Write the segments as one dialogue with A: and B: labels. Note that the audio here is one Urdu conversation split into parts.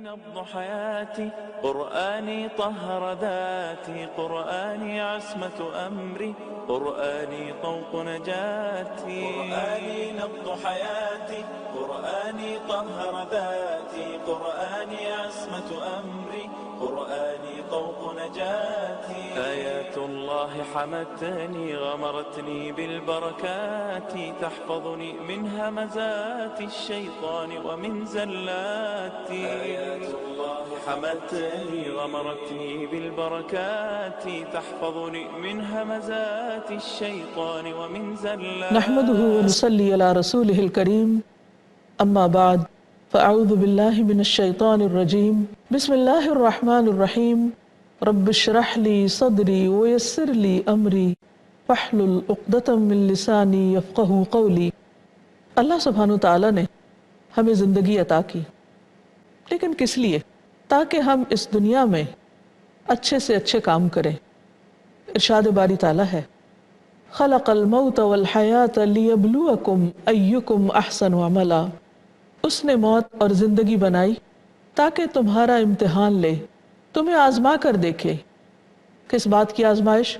A: نبض حياتي قرآني طهر ذاتي قرآني عصمة أمري قرآني طوق نجاتي قرآني نبض حياتي قرآني طهر ذاتي قرآني عصمة أمري قرآني طوق نجاتي آيات الله حمتني غمرتني بالبركات تحفظني من همزات الشيطان ومن زلاتي آيات الله حمتني غمرتني بالبركات تحفظني من همزات الشيطان ومن زلاتي
B: نحمده ونصلي على رسوله الكريم اما بعد فاعوذ بالله من الشيطان الرجيم بسم الله الرحمن الرحيم رب اشرح لي صدري ويسر لي امري واحلل عقدة من لساني يفقهوا قولي۔ اللہ سبحانہ تعالیٰ نے ہمیں زندگی عطا کی، لیکن کس لیے؟ تاکہ ہم اس دنیا میں اچھے سے اچھے کام کریں۔ ارشاد باری تعالیٰ ہے خلق الموت والحیات لیبلوکم ایکم احسن عملا، اس نے موت اور زندگی بنائی تاکہ تمہارا امتحان لے، تمہیں آزما کر دیکھے۔ کس بات کی آزمائش؟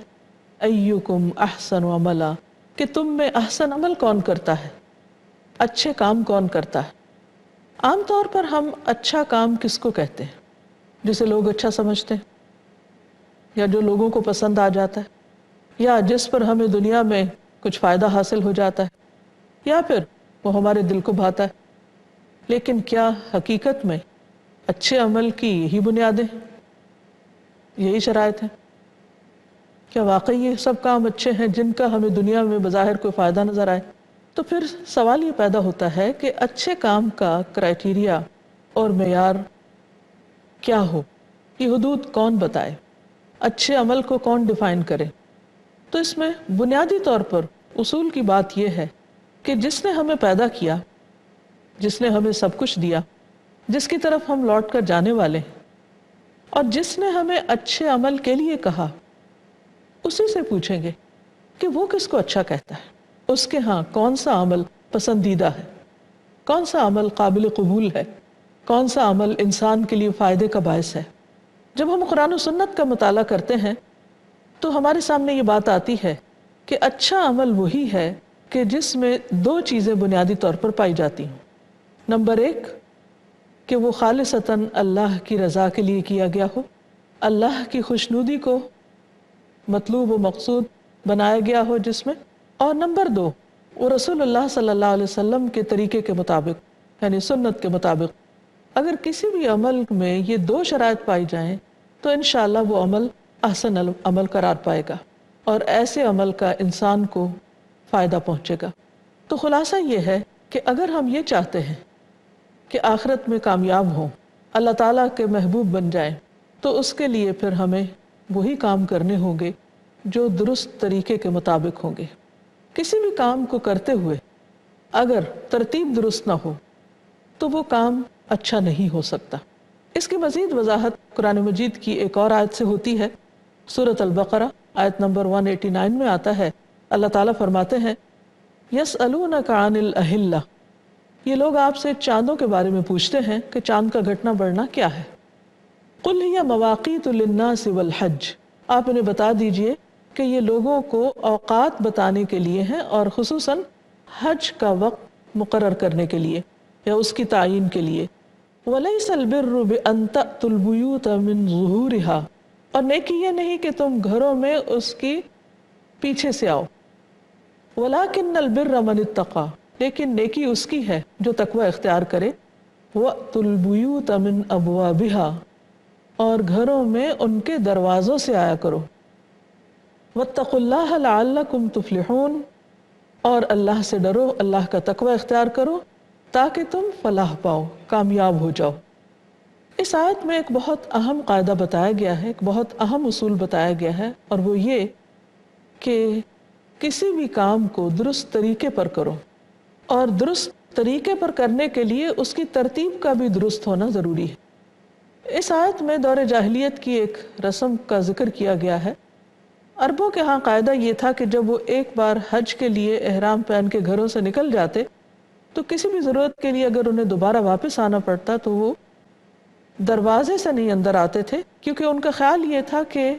B: ایکم احسن عملا، کہ تم میں احسن عمل کون کرتا ہے، اچھے کام کون کرتا ہے۔ عام طور پر ہم اچھا کام کس کو کہتے ہیں؟ جسے لوگ اچھا سمجھتے ہیں، یا جو لوگوں کو پسند آ جاتا ہے، یا جس پر ہمیں دنیا میں کچھ فائدہ حاصل ہو جاتا ہے، یا پھر وہ ہمارے دل کو بھاتا ہے۔ لیکن کیا حقیقت میں اچھے عمل کی یہی بنیادیں ہیں، یہی شرائط ہیں؟ کیا واقعی یہ سب کام اچھے ہیں جن کا ہمیں دنیا میں بظاہر کوئی فائدہ نظر آئے؟ تو پھر سوال یہ پیدا ہوتا ہے کہ اچھے کام کا کرائیٹیریا اور معیار کیا ہو، یہ حدود کون بتائے، اچھے عمل کو کون ڈیفائن کرے؟ تو اس میں بنیادی طور پر اصول کی بات یہ ہے کہ جس نے ہمیں پیدا کیا، جس نے ہمیں سب کچھ دیا، جس کی طرف ہم لوٹ کر جانے والے ہیں، اور جس نے ہمیں اچھے عمل کے لیے کہا، اسی سے پوچھیں گے کہ وہ کس کو اچھا کہتا ہے، اس کے ہاں کون سا عمل پسندیدہ ہے، کون سا عمل قابل قبول ہے، کون سا عمل انسان کے لیے فائدے کا باعث ہے۔ جب ہم قرآن و سنت کا مطالعہ کرتے ہیں تو ہمارے سامنے یہ بات آتی ہے کہ اچھا عمل وہی ہے کہ جس میں دو چیزیں بنیادی طور پر پائی جاتی ہیں۔ نمبر ایک، کہ وہ خالصتاً اللہ کی رضا کے لیے کیا گیا ہو، اللہ کی خوشنودی کو مطلوب و مقصود بنایا گیا ہو جس میں، اور نمبر دو، وہ رسول اللہ صلی اللہ علیہ وسلم کے طریقے کے مطابق، یعنی سنت کے مطابق۔ اگر کسی بھی عمل میں یہ دو شرائط پائی جائیں تو انشاءاللہ وہ عمل احسن عمل قرار پائے گا، اور ایسے عمل کا انسان کو فائدہ پہنچے گا۔ تو خلاصہ یہ ہے کہ اگر ہم یہ چاہتے ہیں کہ آخرت میں کامیاب ہوں، اللہ تعالیٰ کے محبوب بن جائیں، تو اس کے لیے پھر ہمیں وہی کام کرنے ہوں گے جو درست طریقے کے مطابق ہوں گے۔ کسی بھی کام کو کرتے ہوئے اگر ترتیب درست نہ ہو تو وہ کام اچھا نہیں ہو سکتا۔ اس کی مزید وضاحت قرآن مجید کی ایک اور آیت سے ہوتی ہے۔ سورۃ البقرہ آیت نمبر 189 میں آتا ہے، اللہ تعالیٰ فرماتے ہیں یسألونک عن الأہلہ، یہ لوگ آپ سے چاندوں کے بارے میں پوچھتے ہیں کہ چاند کا گھٹنا بڑھنا کیا ہے۔ قل ہی مواقیت للناس والحج، آپ انہیں بتا دیجئے کہ یہ لوگوں کو اوقات بتانے کے لیے ہیں، اور خصوصاً حج کا وقت مقرر کرنے کے لیے یا اس کی تعیین کے لیے۔ وَلَيْسَ الْبِرُّ بِأَن تَأْتُوا الْبُيُوتَ مِن ظُهُورِهَا، اور نیکی یہ نہیں کہ تم گھروں میں اس کی پیچھے سے آؤ۔ وَلَكِنَّ الْبِرَّ مَنِ اتَّقَى، لیکن نیکی اس کی ہے جو تقوی اختیار کرے۔ وَأْتُوا الْبُيُوتَ مِنْ أَبْوَابِهَا، اور گھروں میں ان کے دروازوں سے آیا کرو۔ وَاتَّقُوا اللَّهَ لَعَلَّكُمْ تُفْلِحُونَ، اور اللہ سے ڈرو، اللہ کا تقوی اختیار کرو تاکہ تم فلاح پاؤ، کامیاب ہو جاؤ۔ اس آیت میں ایک بہت اہم قاعدہ بتایا گیا ہے، ایک بہت اہم اصول بتایا گیا ہے، اور وہ یہ کہ کسی بھی کام کو درست طریقے پر کرو، اور درست طریقے پر کرنے کے لیے اس کی ترتیب کا بھی درست ہونا ضروری ہے۔ اس آیت میں دور جاہلیت کی ایک رسم کا ذکر کیا گیا ہے۔ عربوں کے ہاں قاعدہ یہ تھا کہ جب وہ ایک بار حج کے لیے احرام پہن کے گھروں سے نکل جاتے تو کسی بھی ضرورت کے لیے اگر انہیں دوبارہ واپس آنا پڑتا تو وہ دروازے سے نہیں اندر آتے تھے، کیونکہ ان کا خیال یہ تھا کہ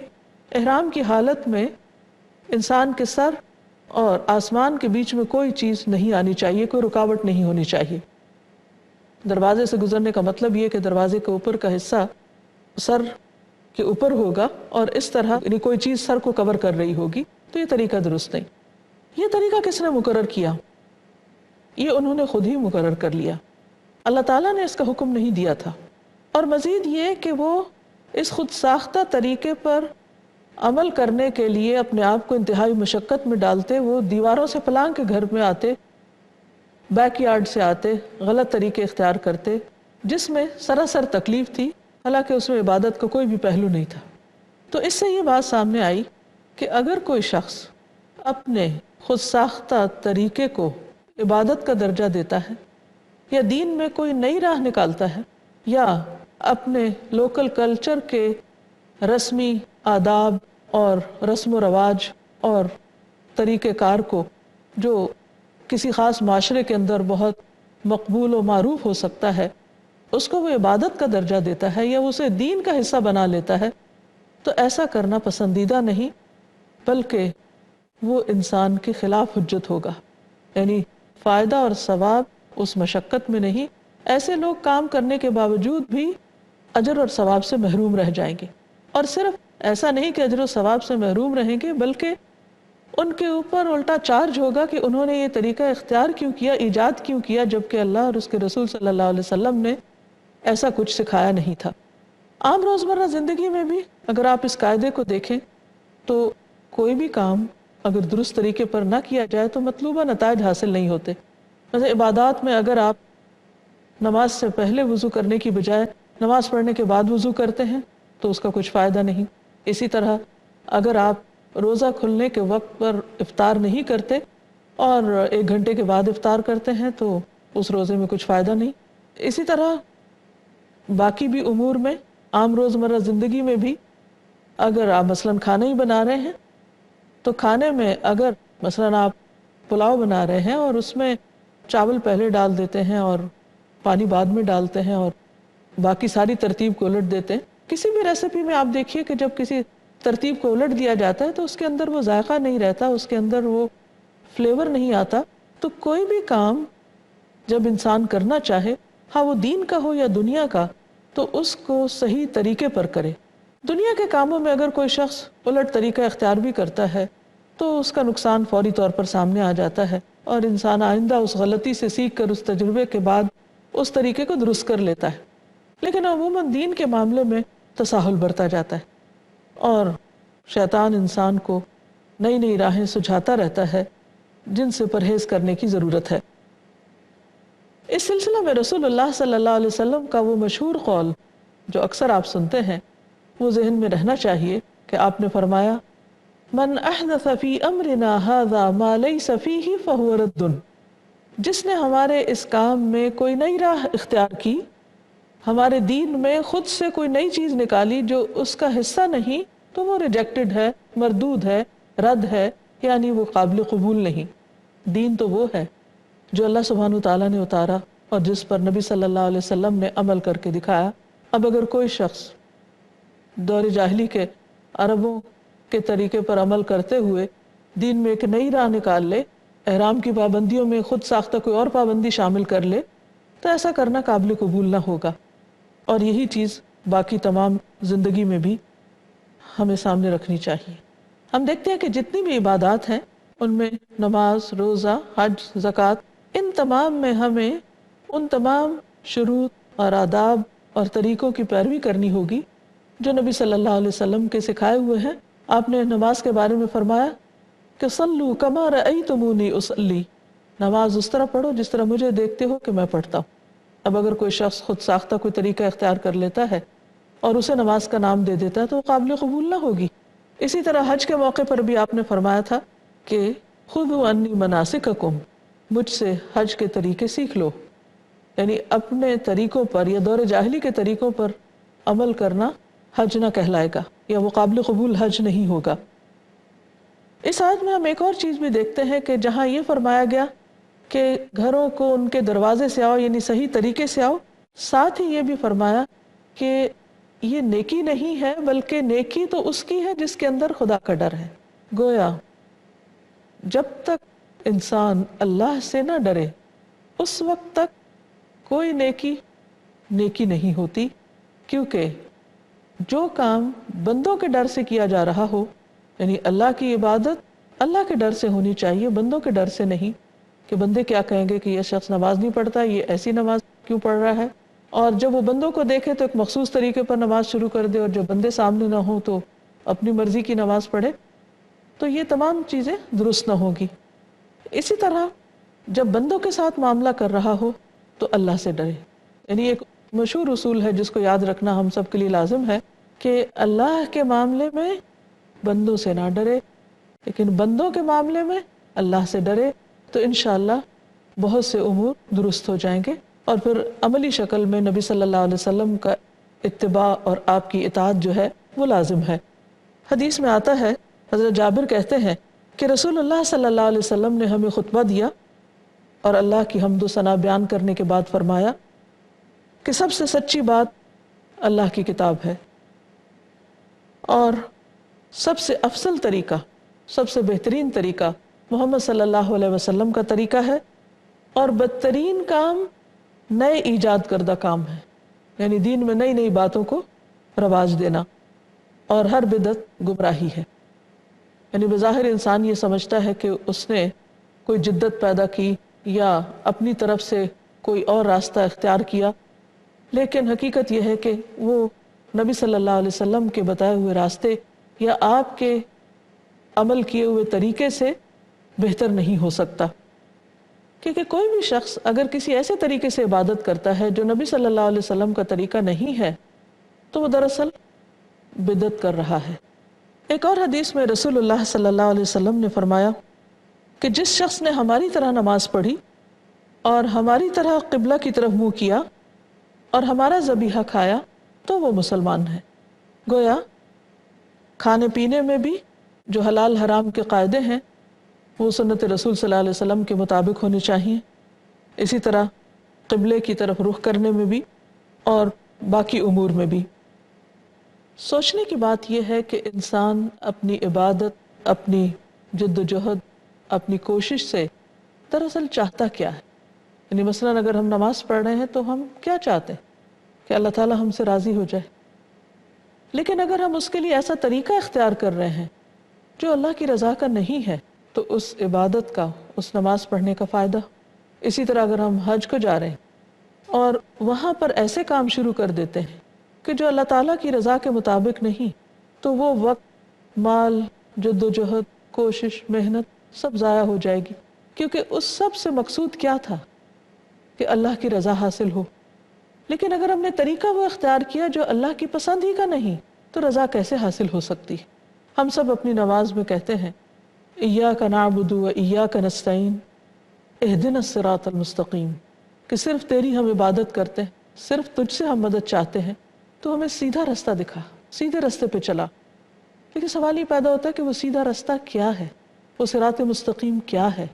B: احرام کی حالت میں انسان کے سر اور آسمان کے بیچ میں کوئی چیز نہیں آنی چاہیے، کوئی رکاوٹ نہیں ہونی چاہیے۔ دروازے سے گزرنے کا مطلب یہ کہ دروازے کے اوپر کا حصہ سر کے اوپر ہوگا اور اس طرح یعنی کوئی چیز سر کو کور کر رہی ہوگی، تو یہ طریقہ درست نہیں۔ یہ طریقہ کس نے مقرر کیا؟ یہ انہوں نے خود ہی مقرر کر لیا، اللہ تعالیٰ نے اس کا حکم نہیں دیا تھا۔ اور مزید یہ کہ وہ اس خود ساختہ طریقے پر عمل کرنے کے لیے اپنے آپ کو انتہائی مشقت میں ڈالتے، وہ دیواروں سے پلانگ کے گھر میں آتے، بیک یارڈ سے آتے، غلط طریقے اختیار کرتے، جس میں سراسر تکلیف تھی، حالانکہ اس میں عبادت کا کوئی بھی پہلو نہیں تھا۔ تو اس سے یہ بات سامنے آئی کہ اگر کوئی شخص اپنے خود ساختہ طریقے کو عبادت کا درجہ دیتا ہے، یا دین میں کوئی نئی راہ نکالتا ہے، یا اپنے لوکل کلچر کے رسمی آداب اور رسم و رواج اور طریقہ کار کو جو کسی خاص معاشرے کے اندر بہت مقبول و معروف ہو سکتا ہے، اس کو وہ عبادت کا درجہ دیتا ہے یا اسے دین کا حصہ بنا لیتا ہے، تو ایسا کرنا پسندیدہ نہیں، بلکہ وہ انسان کے خلاف حجت ہوگا۔ یعنی فائدہ اور ثواب اس مشقت میں نہیں، ایسے لوگ کام کرنے کے باوجود بھی اجر اور ثواب سے محروم رہ جائیں گے۔ اور صرف ایسا نہیں کہ اجر و ثواب سے محروم رہیں گے، بلکہ ان کے اوپر الٹا چارج ہوگا کہ انہوں نے یہ طریقہ اختیار کیوں کیا، ایجاد کیوں کیا، جبکہ اللہ اور اس کے رسول صلی اللہ علیہ وسلم نے ایسا کچھ سکھایا نہیں تھا۔ عام روزمرہ زندگی میں بھی اگر آپ اس قاعدے کو دیکھیں تو کوئی بھی کام اگر درست طریقے پر نہ کیا جائے تو مطلوبہ نتائج حاصل نہیں ہوتے۔ مثلا عبادات میں اگر آپ نماز سے پہلے وضو کرنے کی بجائے نماز پڑھنے کے بعد وضو کرتے ہیں تو اس کا کچھ فائدہ نہیں۔ اسی طرح اگر آپ روزہ کھلنے کے وقت پر افطار نہیں کرتے اور 1 گھنٹے کے بعد افطار کرتے ہیں تو اس روزے میں کچھ فائدہ نہیں۔ اسی طرح باقی بھی امور میں، عام روزمرہ زندگی میں بھی اگر آپ مثلاً کھانا ہی بنا رہے ہیں تو کھانے میں اگر مثلاً آپ پلاؤ بنا رہے ہیں اور اس میں چاول پہلے ڈال دیتے ہیں اور پانی بعد میں ڈالتے ہیں اور باقی ساری ترتیب کو الٹ دیتے ہیں، کسی بھی ریسیپی میں آپ دیکھیے کہ جب کسی ترتیب کو الٹ دیا جاتا ہے تو اس کے اندر وہ ذائقہ نہیں رہتا، اس کے اندر وہ فلیور نہیں آتا۔ تو کوئی بھی کام جب انسان کرنا چاہے، ہاں وہ دین کا ہو یا دنیا کا، تو اس کو صحیح طریقے پر کرے۔ دنیا کے کاموں میں اگر کوئی شخص الٹ طریقہ اختیار بھی کرتا ہے تو اس کا نقصان فوری طور پر سامنے آ جاتا ہے اور انسان آئندہ اس غلطی سے سیکھ کر اس تجربے کے بعد اس طریقے کو درست کر لیتا ہے۔ لیکن عموماً دین کے معاملے میں تساہل برتا جاتا ہے اور شیطان انسان کو نئی نئی راہیں سجھاتا رہتا ہے جن سے پرہیز کرنے کی ضرورت ہے۔ اس سلسلہ میں رسول اللہ صلی اللہ علیہ وسلم کا وہ مشہور قول جو اکثر آپ سنتے ہیں وہ ذہن میں رہنا چاہیے کہ آپ نے فرمایا، من احدث فی امرنا ھذا ما لیس فیہ فہو رد، جس نے ہمارے اس کام میں کوئی نئی راہ اختیار کی، ہمارے دین میں خود سے کوئی نئی چیز نکالی جو اس کا حصہ نہیں، تو وہ ریجیکٹڈ ہے، مردود ہے، رد ہے، یعنی وہ قابل قبول نہیں۔ دین تو وہ ہے جو اللہ سبحانہ تعالیٰ نے اتارا اور جس پر نبی صلی اللہ علیہ وسلم نے عمل کر کے دکھایا۔ اب اگر کوئی شخص دور جاہلی کے عربوں کے طریقے پر عمل کرتے ہوئے دین میں ایک نئی راہ نکال لے، احرام کی پابندیوں میں خود ساختہ کوئی اور پابندی شامل کر لے، تو ایسا کرنا قابل قبول نہ ہوگا۔ اور یہی چیز باقی تمام زندگی میں بھی ہمیں سامنے رکھنی چاہیے۔ ہم دیکھتے ہیں کہ جتنی بھی عبادات ہیں ان میں نماز، روزہ، حج، زکوٰۃ، ان تمام میں ہمیں ان تمام شروط اور آداب اور طریقوں کی پیروی کرنی ہوگی جو نبی صلی اللہ علیہ وسلم کے سکھائے ہوئے ہیں۔ آپ نے نماز کے بارے میں فرمایا کہ صلو کما رأیتمونی اصلی، نماز اس طرح پڑھو جس طرح مجھے دیکھتے ہو کہ میں پڑھتا ہوں۔ اب اگر کوئی شخص خود ساختہ کوئی طریقہ اختیار کر لیتا ہے اور اسے نماز کا نام دے دیتا ہے تو وہ قابل قبول نہ ہوگی۔ اسی طرح حج کے موقع پر بھی آپ نے فرمایا تھا کہ خذوا عنی مناسککم، مجھ سے حج کے طریقے سیکھ لو، یعنی اپنے طریقوں پر یا دور جاہلی کے طریقوں پر عمل کرنا حج نہ کہلائے گا یا وہ قابل قبول حج نہیں ہوگا۔ اس آیت میں ہم ایک اور چیز بھی دیکھتے ہیں کہ جہاں یہ فرمایا گیا کہ گھروں کو ان کے دروازے سے آؤ، یعنی صحیح طریقے سے آؤ، ساتھ ہی یہ بھی فرمایا کہ یہ نیکی نہیں ہے، بلکہ نیکی تو اس کی ہے جس کے اندر خدا کا ڈر ہے۔ گویا جب تک انسان اللہ سے نہ ڈرے اس وقت تک کوئی نیکی نیکی نہیں ہوتی، کیونکہ جو کام بندوں کے ڈر سے کیا جا رہا ہو، یعنی اللہ کی عبادت اللہ کے ڈر سے ہونی چاہیے، بندوں کے ڈر سے نہیں کہ بندے کیا کہیں گے کہ یہ شخص نماز نہیں پڑھتا، یہ ایسی نماز کیوں پڑھ رہا ہے، اور جب وہ بندوں کو دیکھے تو ایک مخصوص طریقے پر نماز شروع کر دے، اور جب بندے سامنے نہ ہوں تو اپنی مرضی کی نماز پڑھے، تو یہ تمام چیزیں درست نہ ہوگی۔ اسی طرح جب بندوں کے ساتھ معاملہ کر رہا ہو تو اللہ سے ڈرے، یعنی ایک مشہور اصول ہے جس کو یاد رکھنا ہم سب کے لیے لازم ہے کہ اللہ کے معاملے میں بندوں سے نہ ڈرے، لیکن بندوں کے معاملے میں اللہ سے ڈرے، تو انشاءاللہ بہت سے امور درست ہو جائیں گے، اور پھر عملی شکل میں نبی صلی اللہ علیہ وسلم کا اتباع اور آپ کی اطاعت جو ہے وہ لازم ہے۔ حدیث میں آتا ہے، حضرت جابر کہتے ہیں کہ رسول اللہ صلی اللہ علیہ وسلم نے ہمیں خطبہ دیا اور اللہ کی حمد و ثنا بیان کرنے کے بعد فرمایا کہ سب سے سچی بات اللہ کی کتاب ہے، اور سب سے افضل طریقہ، سب سے بہترین طریقہ محمد صلی اللہ علیہ وسلم کا طریقہ ہے، اور بدترین کام نئے ایجاد کردہ کام ہے، یعنی دین میں نئی نئی باتوں کو رواج دینا، اور ہر بدعت گمراہی ہے۔ یعنی بظاہر انسان یہ سمجھتا ہے کہ اس نے کوئی جدت پیدا کی یا اپنی طرف سے کوئی اور راستہ اختیار کیا، لیکن حقیقت یہ ہے کہ وہ نبی صلی اللہ علیہ وسلم کے بتائے ہوئے راستے یا آپ کے عمل کیے ہوئے طریقے سے بہتر نہیں ہو سکتا، کیونکہ کوئی بھی شخص اگر کسی ایسے طریقے سے عبادت کرتا ہے جو نبی صلی اللہ علیہ وسلم کا طریقہ نہیں ہے تو وہ دراصل بدعت کر رہا ہے۔ ایک اور حدیث میں رسول اللہ صلی اللہ علیہ وسلم نے فرمایا کہ جس شخص نے ہماری طرح نماز پڑھی اور ہماری طرح قبلہ کی طرف منہ کیا اور ہمارا ذبیحہ کھایا تو وہ مسلمان ہے۔ گویا کھانے پینے میں بھی جو حلال حرام کے قاعدے ہیں وہ سنت رسول صلی اللہ علیہ وسلم کے مطابق ہونے چاہیے، اسی طرح قبلے کی طرف رخ کرنے میں بھی اور باقی امور میں بھی۔ سوچنے کی بات یہ ہے کہ انسان اپنی عبادت، اپنی جد و جہد، اپنی کوشش سے دراصل چاہتا کیا ہے؟ یعنی مثلاً اگر ہم نماز پڑھ رہے ہیں تو ہم کیا چاہتے ہیں کہ اللہ تعالیٰ ہم سے راضی ہو جائے، لیکن اگر ہم اس کے لیے ایسا طریقہ اختیار کر رہے ہیں جو اللہ کی رضا کا نہیں ہے تو اس عبادت کا، اس نماز پڑھنے کا فائدہ۔ اسی طرح اگر ہم حج کو جا رہے ہیں اور وہاں پر ایسے کام شروع کر دیتے ہیں کہ جو اللہ تعالیٰ کی رضا کے مطابق نہیں، تو وہ وقت، مال، جد و جہد، کوشش، محنت سب ضائع ہو جائے گی، کیونکہ اس سب سے مقصود کیا تھا کہ اللہ کی رضا حاصل ہو۔ لیکن اگر ہم نے طریقہ وہ اختیار کیا جو اللہ کی پسند ہی کا نہیں تو رضا کیسے حاصل ہو سکتی؟ ہم سب اپنی نماز میں کہتے ہیں ایاک نعبد و ایاک نستعین اہدنا الصراط المستقیم، کہ صرف تیری ہم عبادت کرتے ہیں، صرف تجھ سے ہم مدد چاہتے ہیں، تو ہمیں سیدھا رستہ دکھا، سیدھے رستے پہ چلا۔ لیکن سوال یہ پیدا ہوتا ہے کہ وہ سیدھا رستہ کیا ہے، وہ صراط مستقیم کیا ہے؟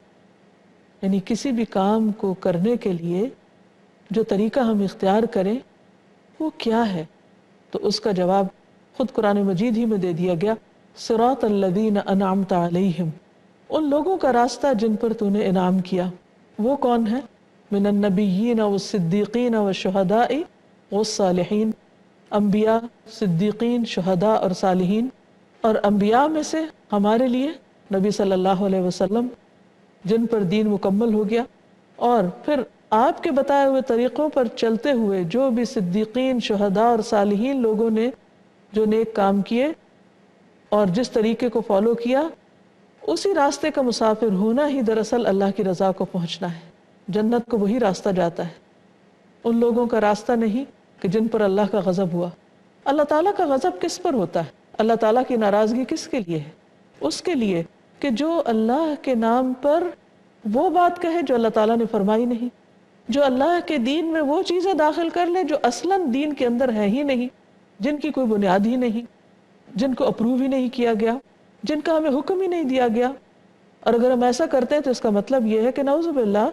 B: یعنی کسی بھی کام کو کرنے کے لیے جو طریقہ ہم اختیار کریں وہ کیا ہے؟ تو اس کا جواب خود قرآن مجید ہی میں دے دیا گیا، صراط الذین انعمت علیہم، ان لوگوں کا راستہ جن پر تو نے انعام کیا۔ وہ کون ہے؟ من النبیین والصدیقین والشہداء والصالحین، انبیاء، صدیقین، شہداء اور صالحین۔ اور انبیاء میں سے ہمارے لیے نبی صلی اللہ علیہ وسلم جن پر دین مکمل ہو گیا، اور پھر آپ کے بتائے ہوئے طریقوں پر چلتے ہوئے جو بھی صدیقین، شہداء اور صالحین لوگوں نے جو نیک کام کیے اور جس طریقے کو فالو کیا، اسی راستے کا مسافر ہونا ہی دراصل اللہ کی رضا کو پہنچنا ہے۔ جنت کو وہی راستہ جاتا ہے، ان لوگوں کا راستہ نہیں کہ جن پر اللہ کا غضب ہوا۔ اللہ تعالیٰ کا غضب کس پر ہوتا ہے؟ اللہ تعالیٰ کی ناراضگی کس کے لیے ہے؟ اس کے لیے کہ جو اللہ کے نام پر وہ بات کہے جو اللہ تعالیٰ نے فرمائی نہیں، جو اللہ کے دین میں وہ چیزیں داخل کر لے جو اصلاً دین کے اندر ہے ہی نہیں، جن کی کوئی بنیاد ہی نہیں، جن کو اپروو ہی نہیں کیا گیا، جن کا ہمیں حکم ہی نہیں دیا گیا۔ اور اگر ہم ایسا کرتے ہیں تو اس کا مطلب یہ ہے کہ نعوذ باللہ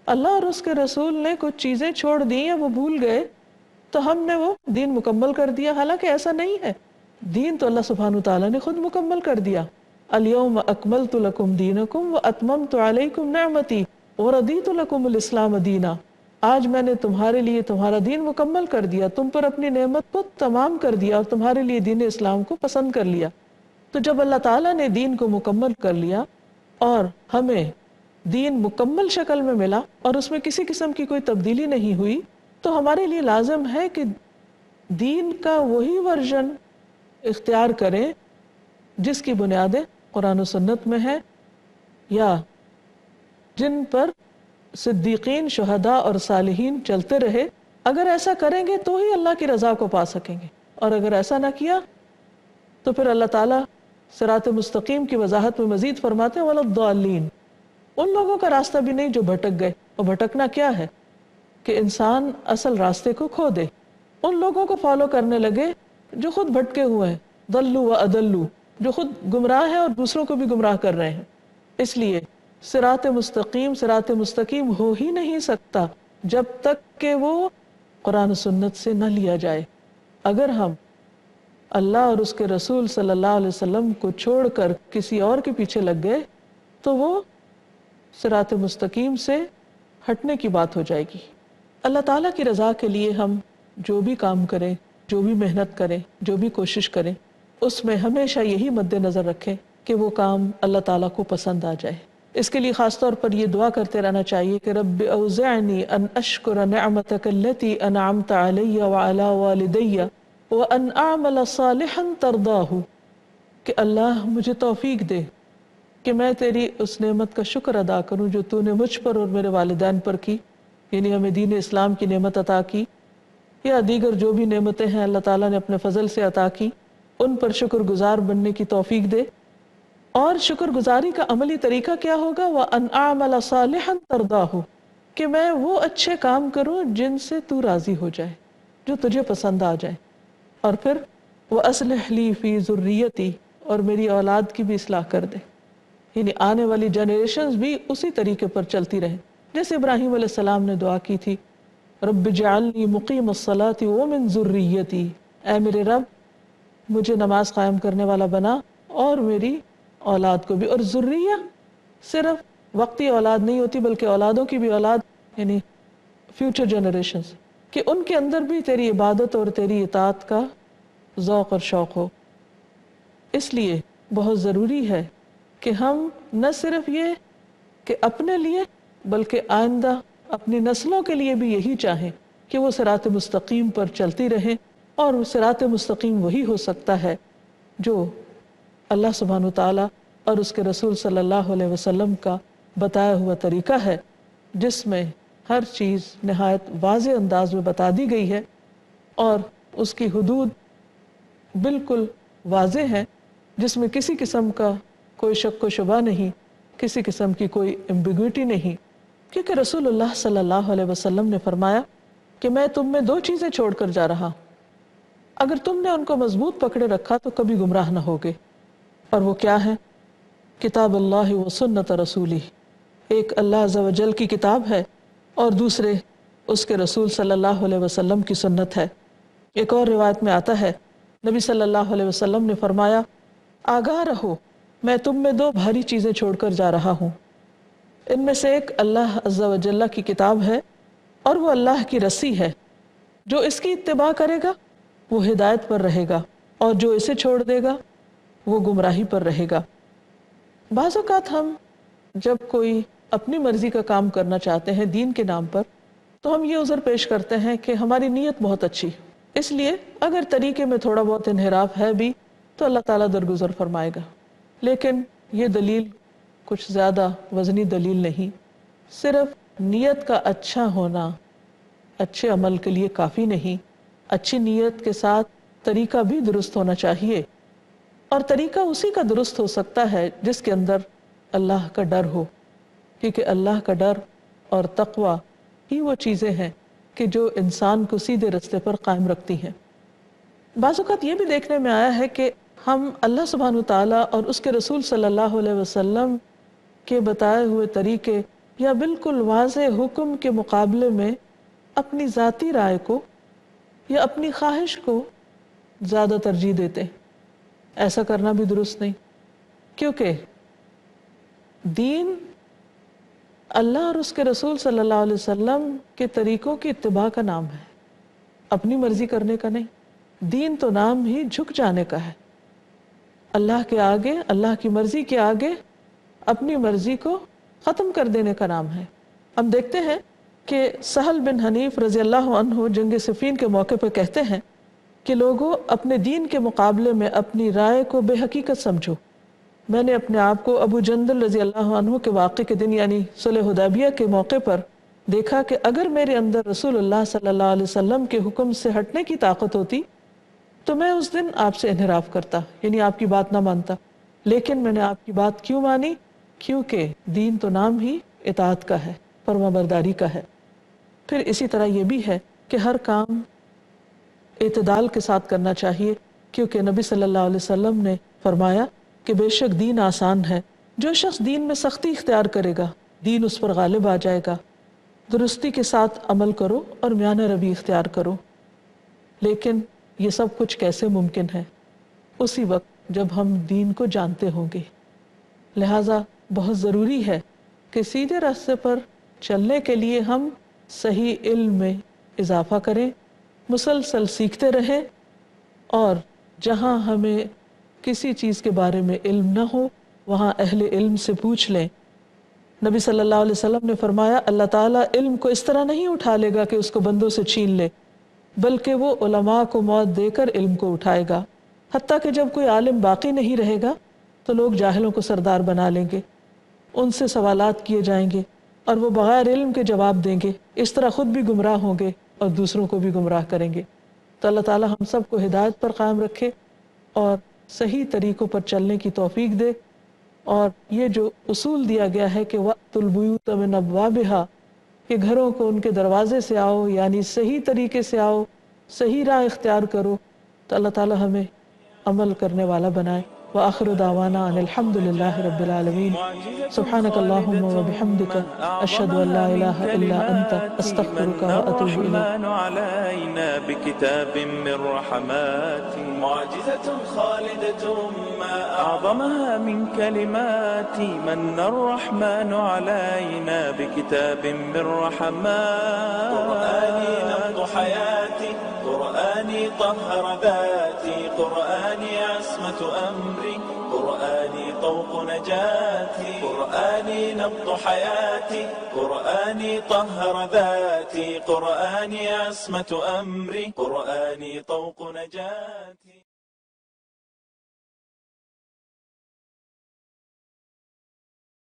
B: اللہ اور اس کے رسول نے کچھ چیزیں چھوڑ دی یا وہ بھول گئے تو ہم نے وہ دین مکمل کر دیا، حالانکہ ایسا نہیں ہے. دین تو اللہ سبحانہ تعالیٰ نے خود مکمل کر دیا. الیوم اکملت لکم دینکم واتممت علیکم نعمتی ورضیت لکم الاسلام دینا. آج میں نے تمہارے لیے تمہارا دین مکمل کر دیا، تم پر اپنی نعمت کو تمام کر دیا اور تمہارے لیے دین اسلام کو پسند کر لیا. تو جب اللہ تعالیٰ نے دین کو مکمل کر لیا اور ہمیں دین مکمل شکل میں ملا اور اس میں کسی قسم کی کوئی تبدیلی نہیں ہوئی، تو ہمارے لیے لازم ہے کہ دین کا وہی ورژن اختیار کریں جس کی بنیادیں قرآن و سنت میں ہیں، یا جن پر صدیقین، شہداء اور صالحین چلتے رہے. اگر ایسا کریں گے تو ہی اللہ کی رضا کو پا سکیں گے، اور اگر ایسا نہ کیا تو پھر اللہ تعالیٰ صراط مستقیم کی وضاحت میں مزید فرماتے ہیں وَلَا الضَّالِّينَ، ان لوگوں کا راستہ بھی نہیں جو بھٹک گئے. اور بھٹکنا کیا ہے کہ انسان اصل راستے کو کھو دے، ان لوگوں کو فالو کرنے لگے جو خود بھٹکے ہوئے ہیں، ضلوا وأضلوا، جو خود گمراہ ہیں اور دوسروں کو بھی گمراہ کر رہے ہیں. اس لیے صراط مستقیم ہو ہی نہیں سکتا جب تک کہ وہ قرآن و سنت سے نہ لیا جائے. اگر ہم اللہ اور اس کے رسول صلی اللہ علیہ وسلم کو چھوڑ کر کسی اور کے پیچھے لگ گئے تو وہ صراط مستقیم سے ہٹنے کی بات ہو جائے گی. اللہ تعالیٰ کی رضا کے لیے ہم جو بھی کام کریں، جو بھی محنت کریں، جو بھی کوشش کریں، اس میں ہمیشہ یہی مد نظر رکھیں کہ وہ کام اللہ تعالیٰ کو پسند آ جائے. اس کے لیے خاص طور پر یہ دعا کرتے رہنا چاہیے کہ رب اوزعنی ان اشکر نعمتک التی انعمت علی وعلی والدی وان اعمل صالحا ترضاہ، کہ اللہ مجھے توفیق دے کہ میں تیری اس نعمت کا شکر ادا کروں جو تو نے مجھ پر اور میرے والدین پر کی، یعنی ہمیں دین اسلام کی نعمت عطا کی یا دیگر جو بھی نعمتیں ہیں اللہ تعالیٰ نے اپنے فضل سے عطا کی، ان پر شکر گزار بننے کی توفیق دے. اور شکر گزاری کا عملی طریقہ کیا ہوگا؟ وَأَنْ أَعْمَلَ صَالِحًا تَرْضَاهُ، کہ میں وہ اچھے کام کروں جن سے تو راضی ہو جائے، جو تجھے پسند آ جائے. اور پھر وَأَصْلِحْ لِي فِي ذُرِّيَّتِي، اور میری اولاد کی بھی اصلاح کر دے، یعنی آنے والی جنریشنز بھی اسی طریقے پر چلتی رہیں جیسے ابراہیم علیہ السلام نے دعا کی تھی رب اجعلنی مقیم الصلاۃ ومن ذریتی، اے میرے رب مجھے نماز قائم کرنے والا بنا اور میری اولاد کو بھی. اور ذریہ صرف وقتی اولاد نہیں ہوتی بلکہ اولادوں کی بھی اولاد، یعنی فیوچر جنریشنز، کہ ان کے اندر بھی تیری عبادت اور تیری اطاعت کا ذوق اور شوق ہو. اس لیے بہت ضروری ہے کہ ہم نہ صرف یہ کہ اپنے لیے بلکہ آئندہ اپنی نسلوں کے لیے بھی یہی چاہیں کہ وہ صراط مستقیم پر چلتی رہیں. اور صراط مستقیم وہی ہو سکتا ہے جو اللہ سبحانہ تعالیٰ اور اس کے رسول صلی اللہ علیہ وسلم کا بتایا ہوا طریقہ ہے، جس میں ہر چیز نہایت واضح انداز میں بتا دی گئی ہے اور اس کی حدود بالکل واضح ہیں، جس میں کسی قسم کا کوئی شک و شبہ نہیں، کسی قسم کی کوئی ایمبیگوٹی نہیں. کیونکہ رسول اللہ صلی اللہ علیہ وسلم نے فرمایا کہ میں تم میں دو چیزیں چھوڑ کر جا رہا، اگر تم نے ان کو مضبوط پکڑے رکھا تو کبھی گمراہ نہ ہوگے. اور وہ کیا ہے؟ کتاب اللہ و سنت رسولی، ایک اللہ عز و جل کی کتاب ہے اور دوسرے اس کے رسول صلی اللہ علیہ وسلم کی سنت ہے. ایک اور روایت میں آتا ہے نبی صلی اللہ علیہ وسلم نے فرمایا آگاہ رہو، میں تم میں دو بھاری چیزیں چھوڑ کر جا رہا ہوں، ان میں سے ایک اللہ عز و جل کی کتاب ہے اور وہ اللہ کی رسی ہے، جو اس کی اتباع کرے گا وہ ہدایت پر رہے گا اور جو اسے چھوڑ دے گا وہ گمراہی پر رہے گا. بعض اوقات ہم جب کوئی اپنی مرضی کا کام کرنا چاہتے ہیں دین کے نام پر تو ہم یہ عذر پیش کرتے ہیں کہ ہماری نیت بہت اچھی، اس لیے اگر طریقے میں تھوڑا بہت انحراف ہے بھی تو اللہ تعالیٰ درگزر فرمائے گا. لیکن یہ دلیل کچھ زیادہ وزنی دلیل نہیں. صرف نیت کا اچھا ہونا اچھے عمل کے لیے کافی نہیں، اچھی نیت کے ساتھ طریقہ بھی درست ہونا چاہیے. اور طریقہ اسی کا درست ہو سکتا ہے جس کے اندر اللہ کا ڈر ہو، کیونکہ اللہ کا ڈر اور تقوی ہی وہ چیزیں ہیں کہ جو انسان کو سیدھے راستے پر قائم رکھتی ہیں. بعض اوقات یہ بھی دیکھنے میں آیا ہے کہ ہم اللہ سبحانہ تعالیٰ اور اس کے رسول صلی اللہ علیہ وسلم کے بتائے ہوئے طریقے یا بالکل واضح حکم کے مقابلے میں اپنی ذاتی رائے کو یا اپنی خواہش کو زیادہ ترجیح دیتے ہیں. ایسا کرنا بھی درست نہیں، کیونکہ دین اللہ اور اس کے رسول صلی اللہ علیہ وسلم کے طریقوں کی اتباع کا نام ہے، اپنی مرضی کرنے کا نہیں. دین تو نام ہی جھک جانے کا ہے. اللہ کے آگے، اللہ کی مرضی کے آگے اپنی مرضی کو ختم کر دینے کا نام ہے. ہم دیکھتے ہیں کہ سہل بن حنیف رضی اللہ عنہ جنگ صفین کے موقع پہ کہتے ہیں کہ لوگوں، اپنے دین کے مقابلے میں اپنی رائے کو بے حقیقت سمجھو. میں نے اپنے آپ کو ابو جندل رضی اللہ عنہ کے واقعے کے دن یعنی صلح حدیبیہ کے موقع پر دیکھا کہ اگر میرے اندر رسول اللہ صلی اللہ علیہ وسلم کے حکم سے ہٹنے کی طاقت ہوتی تو میں اس دن آپ سے انحراف کرتا، یعنی آپ کی بات نہ مانتا. لیکن میں نے آپ کی بات کیوں مانی؟ کیونکہ دین تو نام ہی اطاعت کا ہے، فرما برداری کا ہے. پھر اسی طرح یہ بھی ہے کہ ہر کام اعتدال کے ساتھ کرنا چاہیے، کیونکہ نبی صلی اللہ علیہ وسلم نے فرمایا کہ بے شک دین آسان ہے، جو شخص دین میں سختی اختیار کرے گا دین اس پر غالب آ جائے گا. درستی کے ساتھ عمل کرو اور میانہ روی اختیار کرو. لیکن یہ سب کچھ کیسے ممکن ہے؟ اسی وقت جب ہم دین کو جانتے ہوں گے. لہٰذا بہت ضروری ہے کہ سیدھے راستے پر چلنے کے لیے ہم صحیح علم میں اضافہ کریں، مسلسل سیکھتے رہیں، اور جہاں ہمیں کسی چیز کے بارے میں علم نہ ہو وہاں اہل علم سے پوچھ لیں. نبی صلی اللہ علیہ وسلم نے فرمایا اللہ تعالیٰ علم کو اس طرح نہیں اٹھا لے گا کہ اس کو بندوں سے چھین لے، بلکہ وہ علماء کو موت دے کر علم کو اٹھائے گا. حتیٰ کہ جب کوئی عالم باقی نہیں رہے گا تو لوگ جاہلوں کو سردار بنا لیں گے، ان سے سوالات کیے جائیں گے اور وہ بغیر علم کے جواب دیں گے. اس طرح خود بھی گمراہ ہوں گے اور دوسروں کو بھی گمراہ کریں گے. تو اللہ تعالیٰ ہم سب کو ہدایت پر قائم رکھے اور صحیح طریقوں پر چلنے کی توفیق دے. اور یہ جو اصول دیا گیا ہے کہ وَأْتُوا الْبُيُوتَ مِنْ أَبْوَابِهَا، کہ گھروں کو ان کے دروازے سے آؤ، یعنی صحیح طریقے سے آؤ، صحیح راہ اختیار کرو، تو اللہ تعالیٰ ہمیں عمل کرنے والا بنائے. وآخر دعوانا ان الحمد للہ رب العالمین. سبحانک اللہم وبحمدک اشہد ان لا الہ الا انت استغفرک واتوب الیک.
A: علينا بكتاب من رحمات، معجزة خالدة ما أعظمها من كلمات. من الرحمن علينا بكتاب من رحمات. قرآني نبض حياتي، قرآني طهر ذاتي، قرآني عصمة أمري، قرآني طوق نجاتي. قرآني نبض حياتي، قرآني طهر ذاتي، قرآني عصمة أمري، قرآني طوق نجاتي.